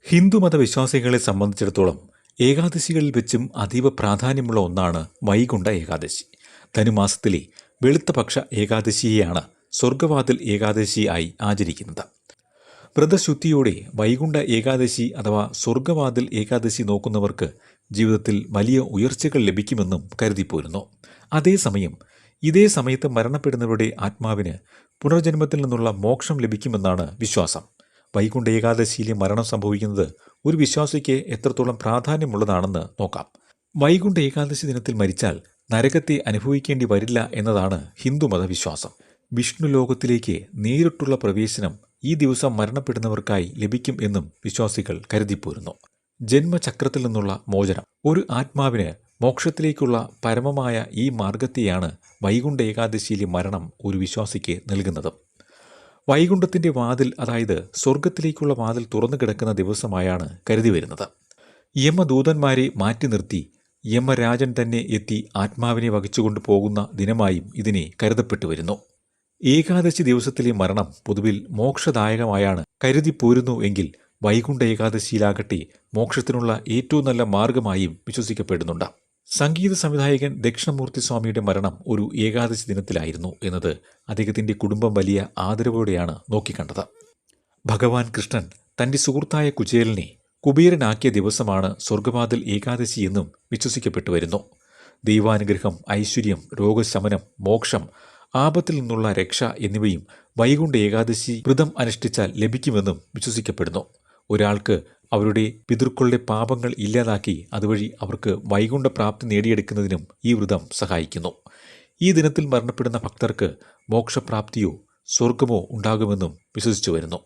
ഹിന്ദുമത വിശ്വാസികളെ സംബന്ധിച്ചിടത്തോളം ഏകാദശികളിൽ വെച്ചും അതീവ പ്രാധാന്യമുള്ള ഒന്നാണ് വൈകുണ്ഠ ഏകാദശി. ധനുമാസത്തിലെ വെളുത്തപക്ഷ ഏകാദശിയെയാണ് സ്വർഗവാതിൽ ഏകാദശി ആയി ആചരിക്കുന്നത്. വ്രതശുദ്ധിയോടെ വൈകുണ്ഠ ഏകാദശി അഥവാ സ്വർഗവാതിൽ ഏകാദശി നോക്കുന്നവർക്ക് ജീവിതത്തിൽ വലിയ ഉയർച്ചകൾ ലഭിക്കുമെന്നും കരുതിപ്പോരുന്നു. അതേസമയം ഇതേ സമയത്ത് മരണപ്പെടുന്നവരുടെ ആത്മാവിന് പുനർജന്മത്തിൽ നിന്നുള്ള മോക്ഷം ലഭിക്കുമെന്നാണ് വിശ്വാസം. വൈകുണ്ഠ ഏകാദശിയിലെ മരണം സംഭവിക്കുന്നത് ഒരു വിശ്വാസിക്ക് എത്രത്തോളം പ്രാധാന്യമുള്ളതാണെന്ന് നോക്കാം. വൈകുണ്ഠ ഏകാദശി ദിനത്തിൽ മരിച്ചാൽ നരകത്തെ അനുഭവിക്കേണ്ടി വരില്ല എന്നതാണ് ഹിന്ദുമത വിശ്വാസം. വിഷ്ണു ലോകത്തിലേക്ക് നേരിട്ടുള്ള പ്രവേശനം ഈ ദിവസം മരണപ്പെടുന്നവർക്കായി ലഭിക്കും എന്നും വിശ്വാസികൾ കരുതിപ്പോരുന്നു. ജന്മചക്രത്തിൽ നിന്നുള്ള മോചനം. ഒരു ആത്മാവിന് മോക്ഷത്തിലേക്കുള്ള പരമമായ ഈ മാർഗത്തെയാണ് വൈകുണ്ഠ ഏകാദശിയിലെ മരണം ഒരു വിശ്വാസിക്ക് നൽകുന്നത്. വൈകുണ്ഠത്തിൻ്റെ വാതിൽ, അതായത് സ്വർഗത്തിലേക്കുള്ള വാതിൽ തുറന്നു കിടക്കുന്ന ദിവസമായാണ് കരുതി വരുന്നത്. യമദൂതന്മാരെ മാറ്റി നിർത്തി യമരാജൻ തന്നെ എത്തി ആത്മാവിനെ വഹിച്ചുകൊണ്ടു പോകുന്ന ദിനമായും ഇതിനെ കരുതപ്പെട്ടു വരുന്നു. ഏകാദശി ദിവസത്തിലെ മരണം പൊതുവിൽ മോക്ഷദായകമായാണ് കരുതിപ്പോരുന്നു എങ്കിൽ വൈകുണ്ഠ ഏകാദശിയിലാകട്ടെ മോക്ഷത്തിനുള്ള ഏറ്റവും നല്ല മാർഗമായും വിശ്വസിക്കപ്പെടുന്നുണ്ട്. സംഗീത സംവിധായകൻ ദക്ഷിണമൂർത്തി സ്വാമിയുടെ മരണം ഒരു ഏകാദശി ദിനത്തിലായിരുന്നു എന്നത് അദ്ദേഹത്തിൻ്റെ കുടുംബം വലിയ ആദരവോടെയാണ് നോക്കിക്കണ്ടത്. ഭഗവാൻ കൃഷ്ണൻ തൻ്റെ സുഹൃത്തായ കുചേലനെ കുബേരനാക്കിയ ദിവസമാണ് സ്വർഗവാതിൽ ഏകാദശി എന്നും വിശ്വസിക്കപ്പെട്ടു വരുന്നു. ദൈവാനുഗ്രഹം, ഐശ്വര്യം, രോഗശമനം, മോക്ഷം, ആപത്തിൽ നിന്നുള്ള രക്ഷ എന്നിവയും വൈകുണ്ഠ ഏകാദശി വ്രതം അനുഷ്ഠിച്ചാൽ ലഭിക്കുമെന്നും വിശ്വസിക്കപ്പെടുന്നു. ഒരാൾക്ക് അവരുടെ പിതൃക്കളുടെ പാപങ്ങൾ ഇല്ലാതാക്കി അതുവഴി അവർക്ക് വൈകുണ്ഠ പ്രാപ്തി നേടിയെടുക്കുന്നതിനും ഈ വ്രതം സഹായിക്കുന്നു. ഈ ദിനത്തിൽ മരണപ്പെടുന്ന ഭക്തർക്ക് മോക്ഷപ്രാപ്തിയോ സ്വർഗമോ ഉണ്ടാകുമെന്നും വിശ്വസിച്ചു വരുന്നു.